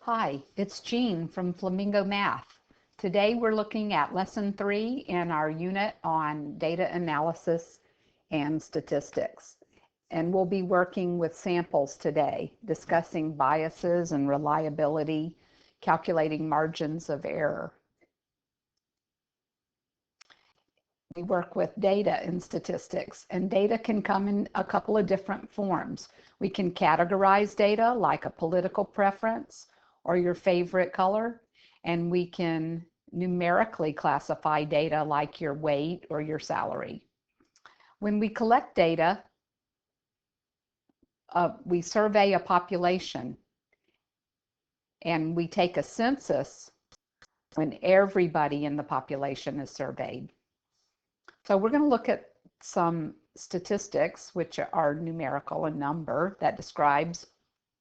Hi, it's Jean from Flamingo Math. Today we're looking at Lesson 3 in our unit on data analysis and statistics. And we'll be working with samples today, discussing biases and reliability, calculating margins of error. We work with data in statistics, and data can come in a couple of different forms. We can categorize data like a political preference or your favorite color, and we can numerically classify data like your weight or your salary. When we collect data, we survey a population, and we take a census when everybody in the population is surveyed. So we're going to look at some statistics, which are numerical, a number that describes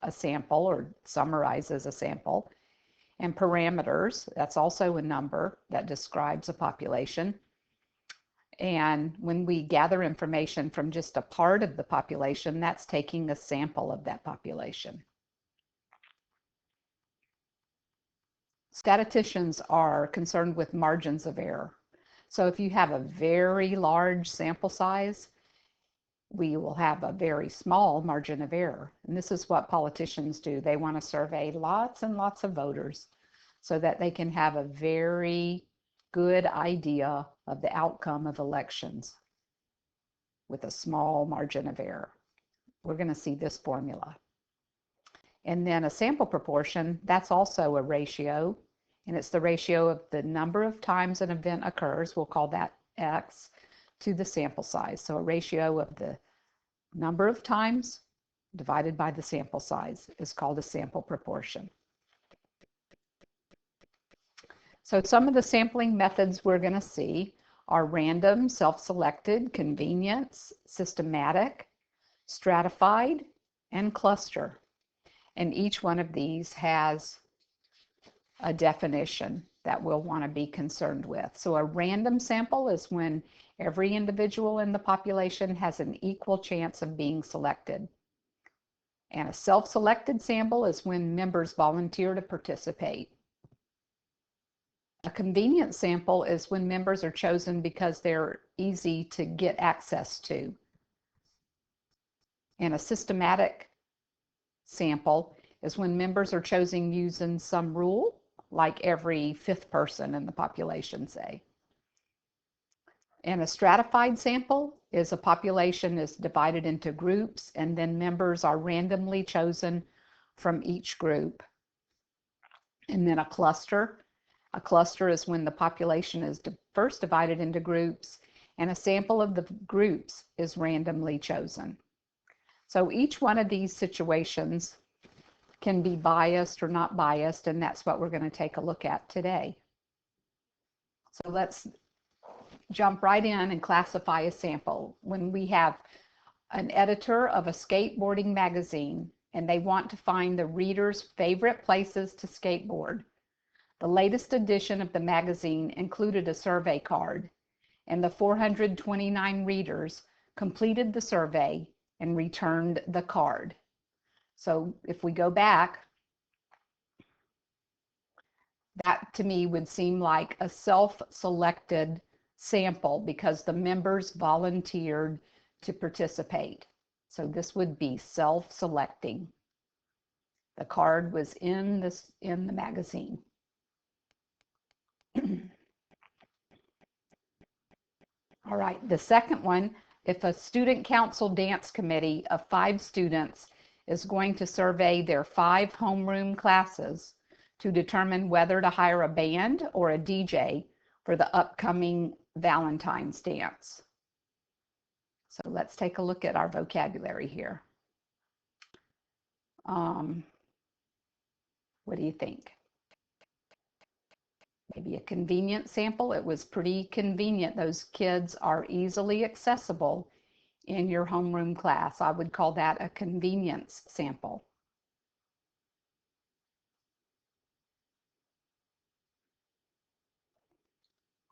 a sample or summarizes a sample, and parameters, that's also a number that describes a population. And when we gather information from just a part of the population, that's taking a sample of that population. Statisticians are concerned with margins of error. So if you have a very large sample size, we will have a very small margin of error. And this is what politicians do. They want to survey lots and lots of voters so that they can have a very good idea of the outcome of elections with a small margin of error. We're going to see this formula. And then a sample proportion, that's also a ratio. And it's the ratio of the number of times an event occurs, we'll call that X, to the sample size. So a ratio of the number of times divided by the sample size is called a sample proportion. So some of the sampling methods we're going to see are random, self-selected, convenience, systematic, stratified, and cluster. And each one of these has a definition that we'll want to be concerned with. So a random sample is when every individual in the population has an equal chance of being selected. And a self-selected sample is when members volunteer to participate. A convenient sample is when members are chosen because they're easy to get access to. And a systematic sample is when members are chosen using some rule, like every fifth person in the population, say. And a stratified sample is a population is divided into groups, and then members are randomly chosen from each group. And then a cluster is when the population is first divided into groups, and a sample of the groups is randomly chosen. So each one of these situations can be biased or not biased, and that's what we're going to take a look at today. So let's jump right in and classify a sample. When we have an editor of a skateboarding magazine and they want to find the reader's favorite places to skateboard, the latest edition of the magazine included a survey card, and the 429 readers completed the survey and returned the card. So if we go back, that to me would seem like a self-selected sample because the members volunteered to participate. So this would be self-selecting. The card was in the magazine. All right, the second one, if a student council dance committee of 5 students is going to survey their 5 homeroom classes to determine whether to hire a band or a DJ for the upcoming Valentine's dance. So let's take a look at our vocabulary here. What do you think? Maybe a convenient sample. It was pretty convenient. Those kids are easily accessible in your homeroom class. I would call that a convenience sample.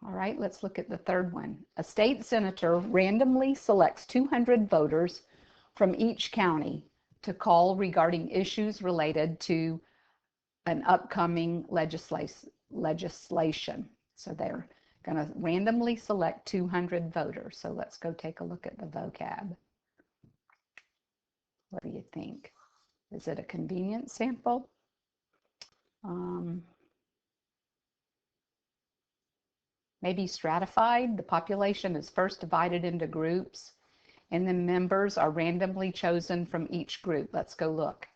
All right, let's look at the third one. A state senator randomly selects 200 voters from each county to call regarding issues related to an upcoming legislation. So they're going to randomly select 200 voters. So let's go take a look at the vocab. What do you think? Is it a convenience sample? Maybe stratified. The population is first divided into groups, and then members are randomly chosen from each group. Let's go look.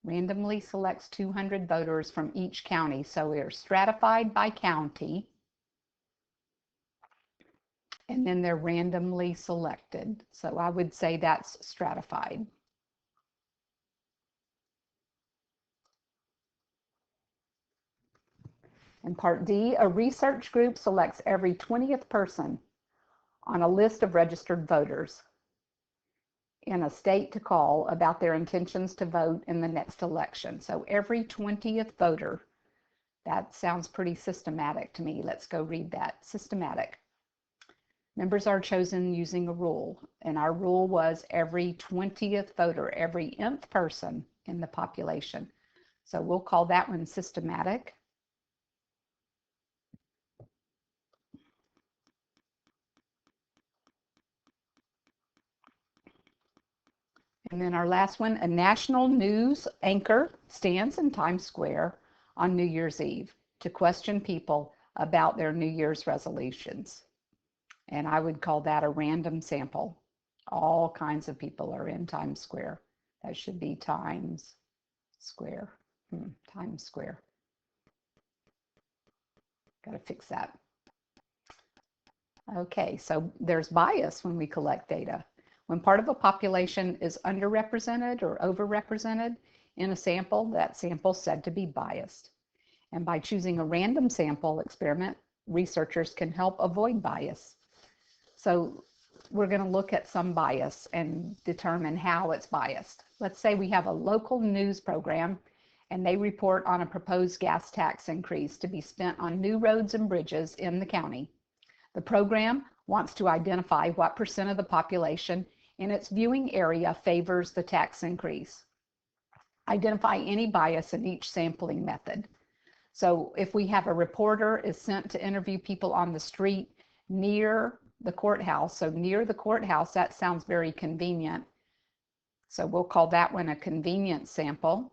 Randomly selects 200 voters from each county. So we're stratified by county, and then they're randomly selected. So I would say that's stratified. In part D, a research group selects every 20th person on a list of registered voters in a state to call about their intentions to vote in the next election. So every 20th voter, that sounds pretty systematic to me. Let's go read that. Systematic. Members are chosen using a rule, and our rule was every 20th voter, every nth person in the population. So we'll call that one systematic. And then our last one, a national news anchor stands in Times Square on New Year's Eve to question people about their New Year's resolutions. And I would call that a random sample. All kinds of people are in Times Square. That should be Times Square. Times Square. Got to fix that. Okay, so there's bias when we collect data. When part of a population is underrepresented or overrepresented in a sample, that sample is said to be biased. And by choosing a random sample experiment, researchers can help avoid bias. So we're going to look at some bias and determine how it's biased. Let's say we have a local news program and they report on a proposed gas tax increase to be spent on new roads and bridges in the county. The program wants to identify what % of the population in its viewing area favors the tax increase. Identify any bias in each sampling method. So if we have a reporter is sent to interview people on the street near the courthouse, so near the courthouse, that sounds very convenient. So we'll call that one a convenience sample.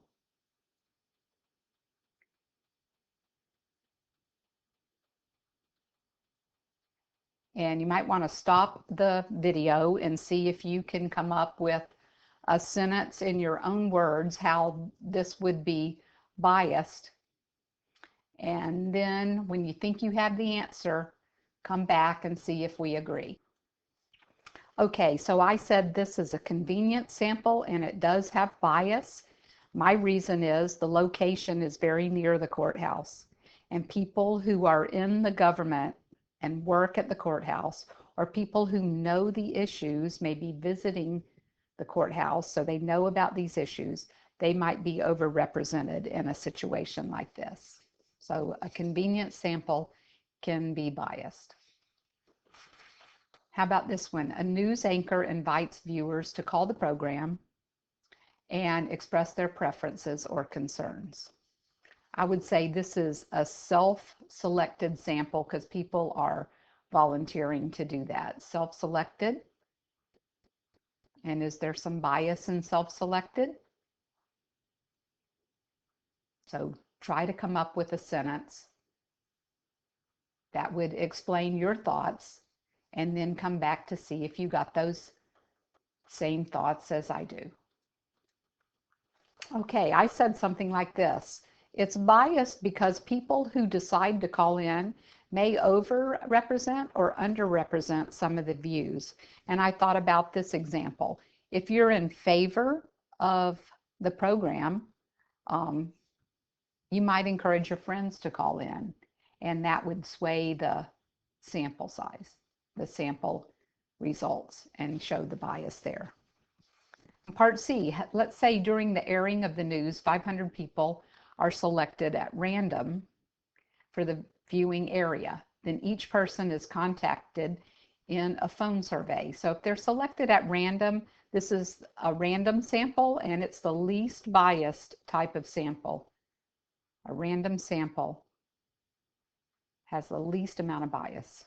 And you might want to stop the video and see if you can come up with a sentence in your own words how this would be biased. And then when you think you have the answer, come back and see if we agree. Okay, so I said this is a convenient sample and it does have bias. My reason is the location is very near the courthouse, and people who are in the government and work at the courthouse, or people who know the issues, may be visiting the courthouse, so they know about these issues, they might be overrepresented in a situation like this. So a convenient sample can be biased. How about this one? A news anchor invites viewers to call the program and express their preferences or concerns. I would say this is a self-selected sample because people are volunteering to do that. Self-selected. And is there some bias in self-selected? So try to come up with a sentence that would explain your thoughts and then come back to see if you got those same thoughts as I do. Okay, I said something like this. It's biased because people who decide to call in may overrepresent or underrepresent some of the views. And I thought about this example. If you're in favor of the program, you might encourage your friends to call in, and that would sway the sample size, the sample results, and show the bias there. Part C, let's say during the airing of the news, 500 people are selected at random for the viewing area. Then each person is contacted in a phone survey. So if they're selected at random, This is a random sample, and it's the least biased type of sample. A random sample has the least amount of bias.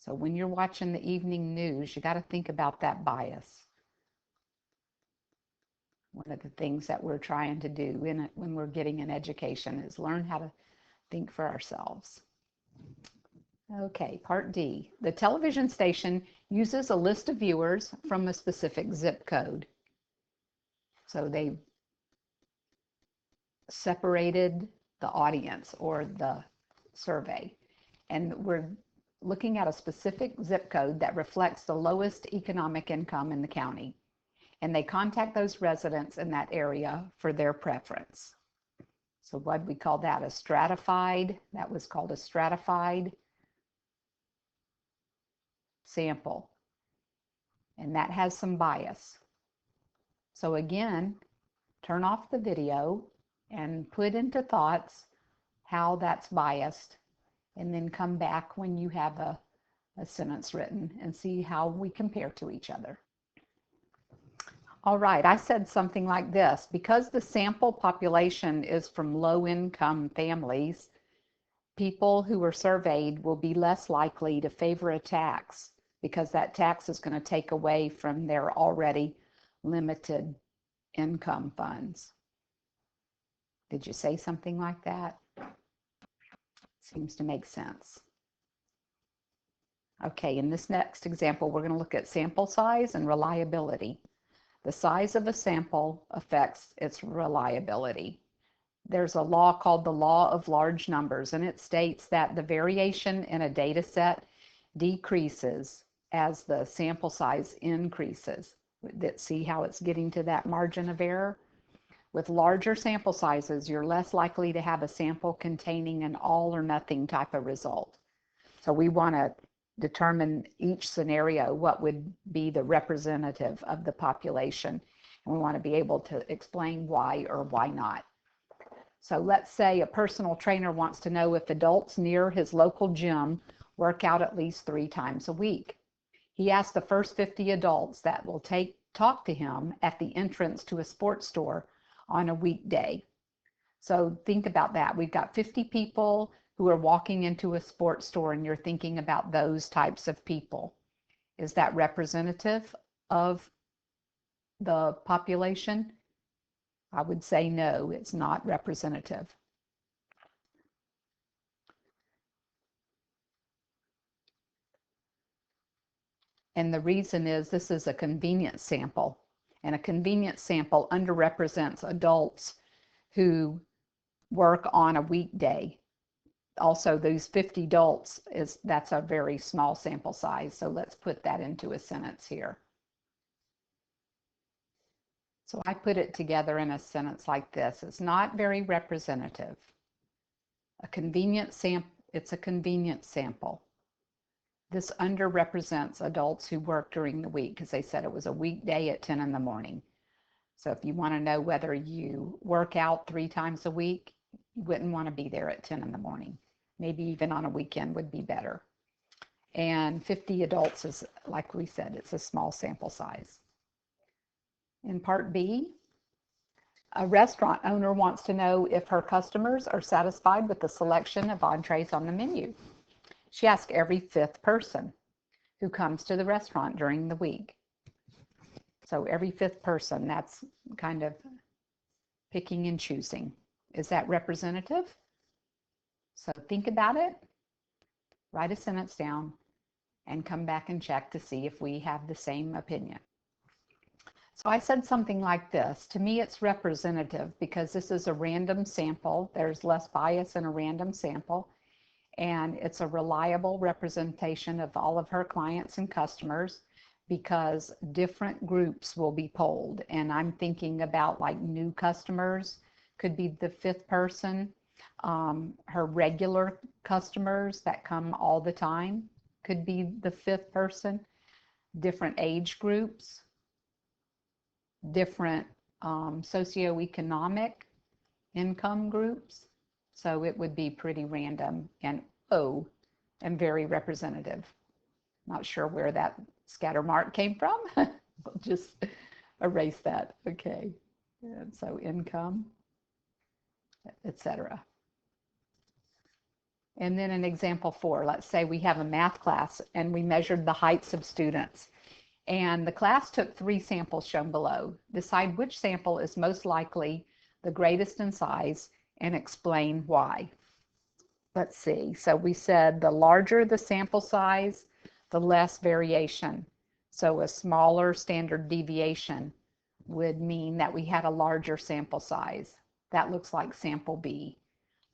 So when you're watching the evening news, you got to think about that bias. One of the things that we're trying to do when we're getting an education is learn how to think for ourselves. Okay, part D. The television station uses a list of viewers from a specific zip code. So they separated the audience or the survey. And we're looking at a specific zip code that reflects the lowest economic income in the county. And they contact those residents in that area for their preference. So what we call that a stratified, that was called a stratified sample. And that has some bias. So again, turn off the video and put into thoughts how that's biased, and then come back when you have a sentence written and see how we compare to each other. All right, I said something like this: because the sample population is from low-income families, people who are surveyed will be less likely to favor a tax because that tax is going to take away from their already limited income funds. Did you say something like that? Seems to make sense. Okay, in this next example, we're going to look at sample size and reliability. The size of a sample affects its reliability. There's a law called the law of large numbers, and it states that the variation in a data set decreases as the sample size increases. See how it's getting to that margin of error? With larger sample sizes, you're less likely to have a sample containing an all or nothing type of result. So we want to determine each scenario what would be the representative of the population, and we want to be able to explain why or why not. So let's say a personal trainer wants to know if adults near his local gym work out at least 3 times a week. He asks the first 50 adults that will talk to him at the entrance to a sports store on a weekday. So think about that. We've got 50 people who are walking into a sports store, and you're thinking about those types of people. Is that representative of the population? I would say no, it's not representative. And the reason is this is a convenience sample, and a convenience sample underrepresents adults who work on a weekday. Also, those 50 adults, that's a very small sample size, so let's put that into a sentence here. So I put it together in a sentence like this: it's not very representative. It's a convenient sample. This underrepresents adults who work during the week, because they said it was a weekday at 10 in the morning. So if you want to know whether you work out 3 times a week, you wouldn't want to be there at 10 in the morning. Maybe even on a weekend would be better. And 50 adults is, like we said, it's a small sample size. In part B, a restaurant owner wants to know if her customers are satisfied with the selection of entrees on the menu. She asks every 5th person who comes to the restaurant during the week. So every 5th person, that's kind of picking and choosing. Is that representative? So think about it, write a sentence down, and come back and check to see if we have the same opinion. So I said something like this: to me it's representative because this is a random sample. There's less bias in a random sample, and it's a reliable representation of all of her clients and customers because different groups will be polled. And I'm thinking about like new customers could be the 5th person. Her regular customers that come all the time could be the 5th person. Different age groups, different socioeconomic income groups. So it would be pretty random and O and very representative. Not sure where that scatter mark came from. We'll just erase that. Okay. And so income, etc. And then in example 4, let's say we have a math class and we measured the heights of students. And the class took 3 samples shown below. Decide which sample is most likely the greatest in size and explain why. Let's see. So we said the larger the sample size, the less variation. So a smaller standard deviation would mean that we had a larger sample size. That looks like sample B.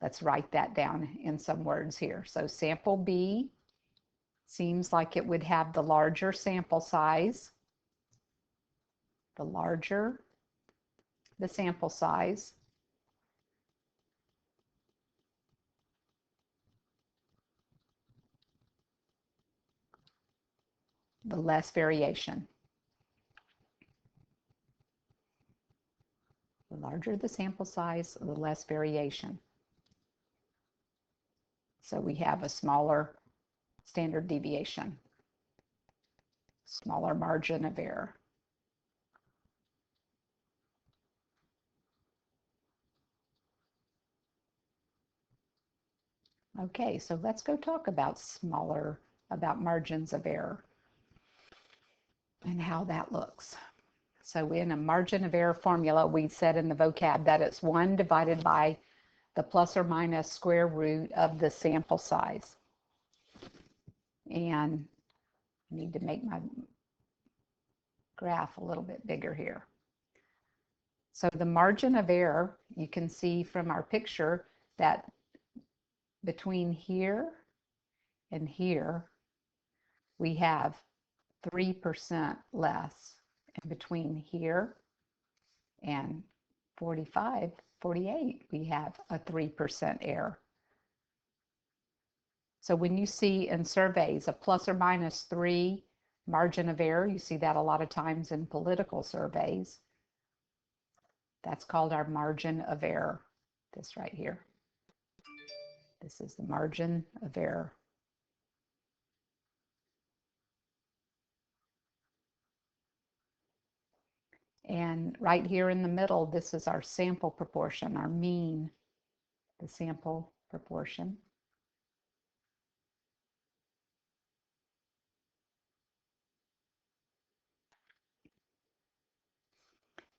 Let's write that down in some words here. So sample B seems like it would have the larger sample size. The larger the sample size, the less variation. The larger the sample size, the less variation. So we have a smaller standard deviation, smaller margin of error. Okay, so let's go talk about about margins of error and how that looks. So in a margin of error formula, we said in the vocab that it's 1 divided by the plus or minus square root of the sample size. And I need to make my graph a little bit bigger here. So the margin of error, you can see from our picture that between here and here, we have 3% less. And between here and 45, 48, we have a 3% error. So when you see in surveys a plus or minus 3 margin of error, you see that a lot of times in political surveys. That's called our margin of error, this right here. This is the margin of error. And right here in the middle, this is our sample proportion, our mean, the sample proportion.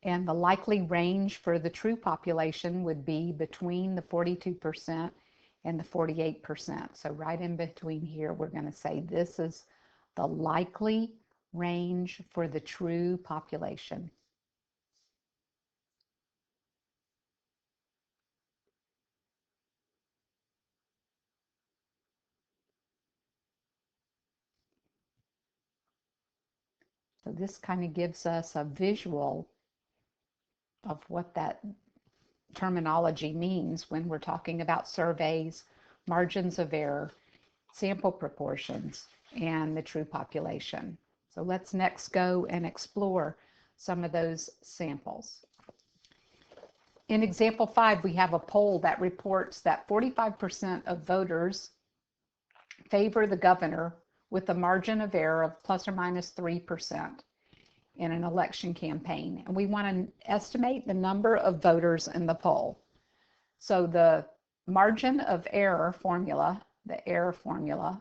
And the likely range for the true population would be between the 42% and the 48%. So right in between here, we're going to say this is the likely range for the true population. So this kind of gives us a visual of what that terminology means when we're talking about surveys, margins of error, sample proportions, and the true population. So let's next go and explore some of those samples. In example 5, we have a poll that reports that 45% of voters favor the governor with a margin of error of plus or minus 3% in an election campaign. And we want to estimate the number of voters in the poll. So the margin of error formula, the error formula,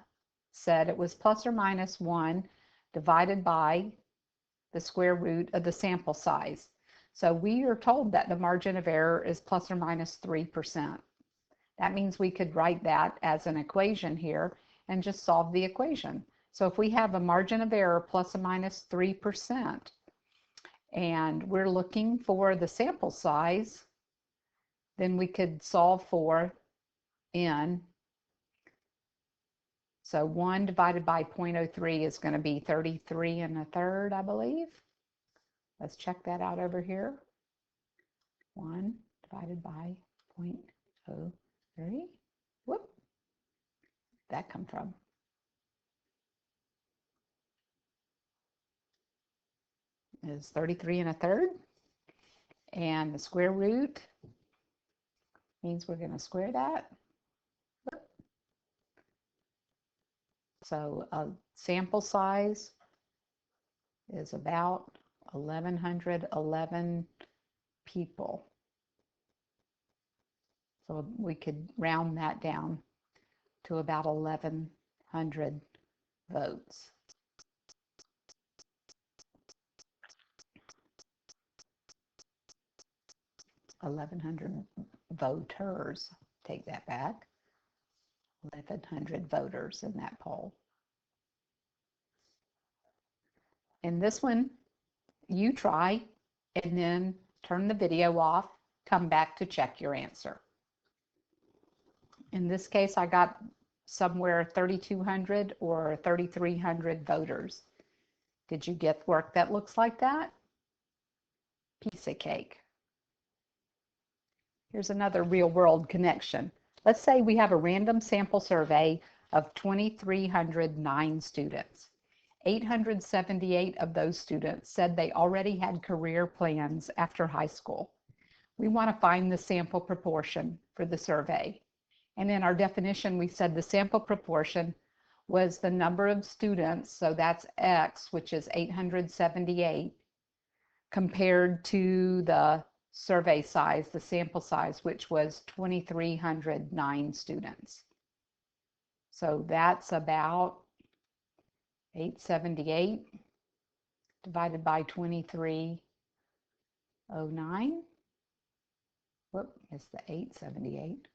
said it was plus or minus 1 divided by the square root of the sample size. So we are told that the margin of error is plus or minus 3%. That means we could write that as an equation here and just solve the equation. So if we have a margin of error plus or minus 3%, and we're looking for the sample size, then we could solve for n. So 1 divided by 0.03 is going to be 33 1/3, I believe. Let's check that out over here. 1 divided by 0.03. Whoop. Where'd that come from? Is 33 1/3. And the square root means we're going to square that. So a sample size is about 1,111 people. So we could round that down to about 1,100 votes. 1,100 voters, take that back. 1,100 voters in that poll. In this one, you try and then turn the video off, come back to check your answer. In this case, I got somewhere 3,200 or 3,300 voters. Did you get work that looks like that? Piece of cake. Here's another real world connection. Let's say we have a random sample survey of 2,309 students. 878 of those students said they already had career plans after high school. We want to find the sample proportion for the survey. And in our definition, we said the sample proportion was the number of students, so that's X, which is 878, compared to the survey size, the sample size, which was 2,309 students. So that's about 878 divided by 2,309. Whoop, it's the 878.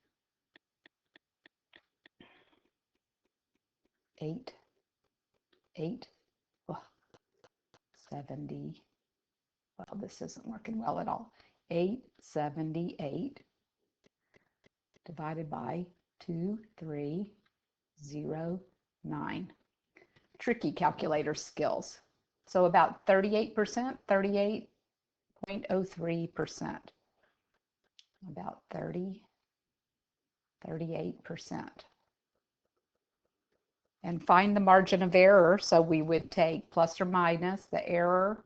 70. Well, this isn't working well at all. 878 divided by 2,309. Tricky calculator skills. So about 38%, 38.03%. About 38%. And find the margin of error. So we would take plus or minus, the error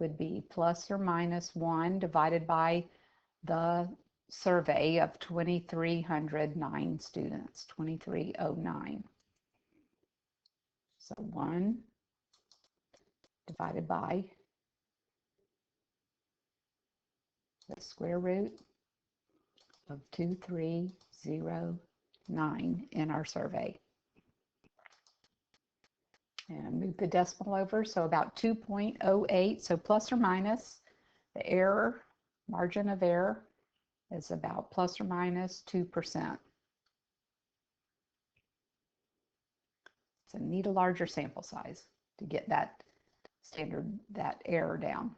would be plus or minus 1 divided by the survey of 2,309 students, 2,309. So 1 divided by the square root of 2,309 in our survey. And move the decimal over, so about 2.08, so plus or minus the error, margin of error is about plus or minus 2%. So need a larger sample size to get that that error down.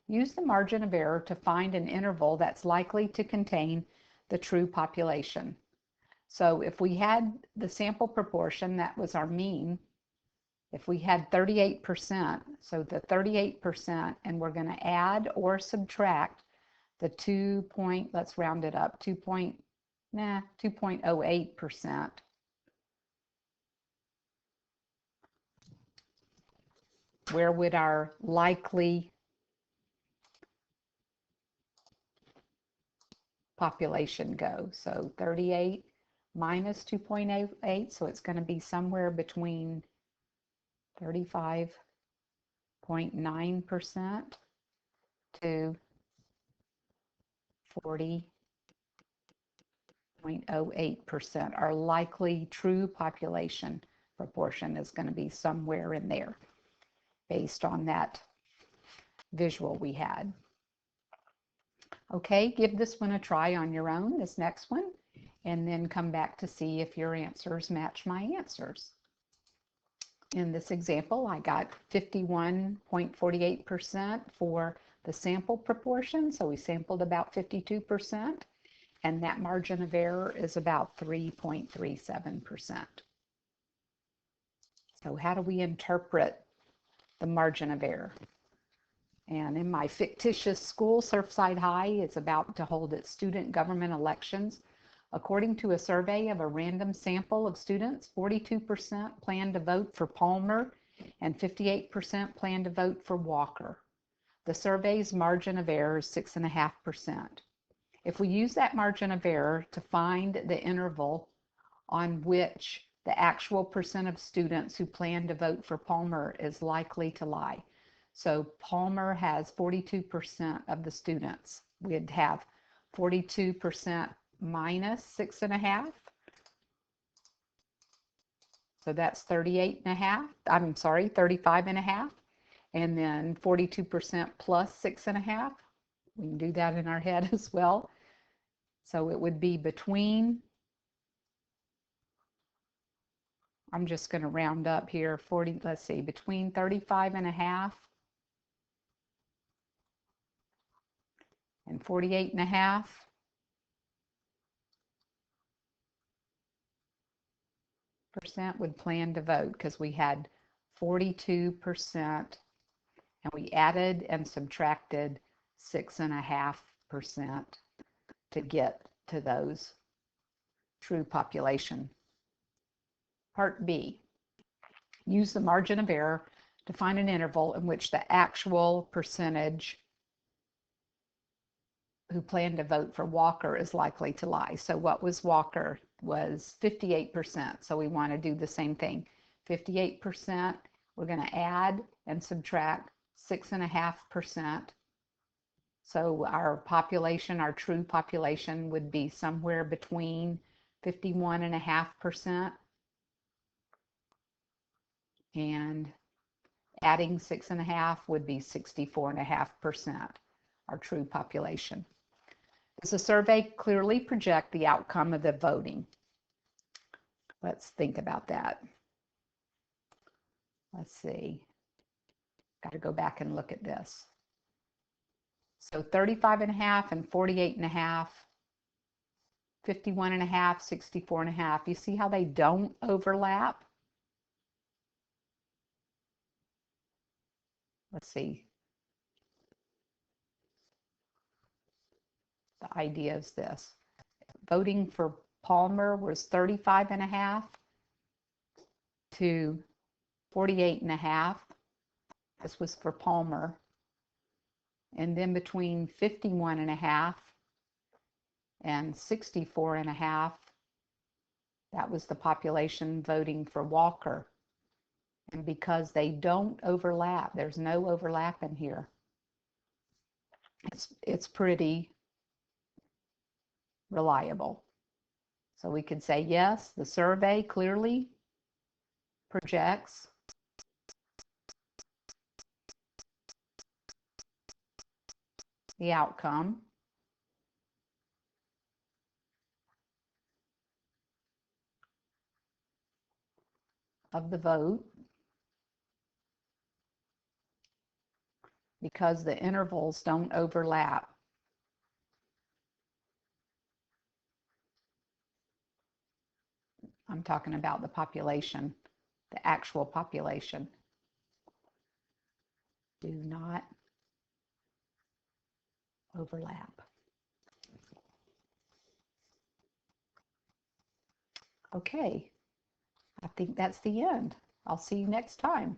Use the margin of error to find an interval that's likely to contain the true population. So if we had the sample proportion, that was our mean. If we had 38%, so the 38%, and we're going to add or subtract the let's round it up, 2.08%. Where would our likely population go? So 38 minus 2.08, so it's going to be somewhere between 35.9% to 40.08%. Our likely true population proportion is going to be somewhere in there based on that visual we had. Okay, give this one a try on your own, this next one, and then come back to see if your answers match my answers. In this example, I got 51.48% for the sample proportion, so we sampled about 52%, and that margin of error is about 3.37%. So how do we interpret the margin of error? And in my fictitious school, Surfside High is about to hold its student government elections. According to a survey of a random sample of students, 42% plan to vote for Palmer and 58% plan to vote for Walker. The survey's margin of error is 6.5%. If we use that margin of error to find the interval on which the actual percent of students who plan to vote for Palmer is likely to lie. So Palmer has 42% of the students. We'd have 42% minus 6.5. So that's 35.5. And then 42% plus 6.5. We can do that in our head as well. So it would be between, I'm just going to round up here, 40, let's see, between 35.5 and 48.5. Percent would plan to vote, because we had 42% and we added and subtracted 6.5% to get to those true population. Part B, use the margin of error to find an interval in which the actual percentage who plan to vote for Walker is likely to lie. So what was Walker? Was 58%. So we want to do the same thing. 58%, we're going to add and subtract 6.5%. So our population, our true population, would be somewhere between 51.5% and adding 6.5 would be 64.5%, our true population. Does the survey clearly project the outcome of the voting? Let's think about that. Let's see. Got to go back and look at this. So 35.5 and 48.5, 51.5, 64.5. You see how they don't overlap? Let's see. The idea is this. Voting for Palmer was 35.5 to 48.5. This was for Palmer. And then between 51.5 and 64.5, that was the population voting for Walker. And because they don't overlap, there's no overlap in here, it's pretty reliable. So we could say, yes, the survey clearly projects the outcome of the vote because the intervals don't overlap. I'm talking about the population, the actual population. Do not overlap. Okay, I think that's the end. I'll see you next time.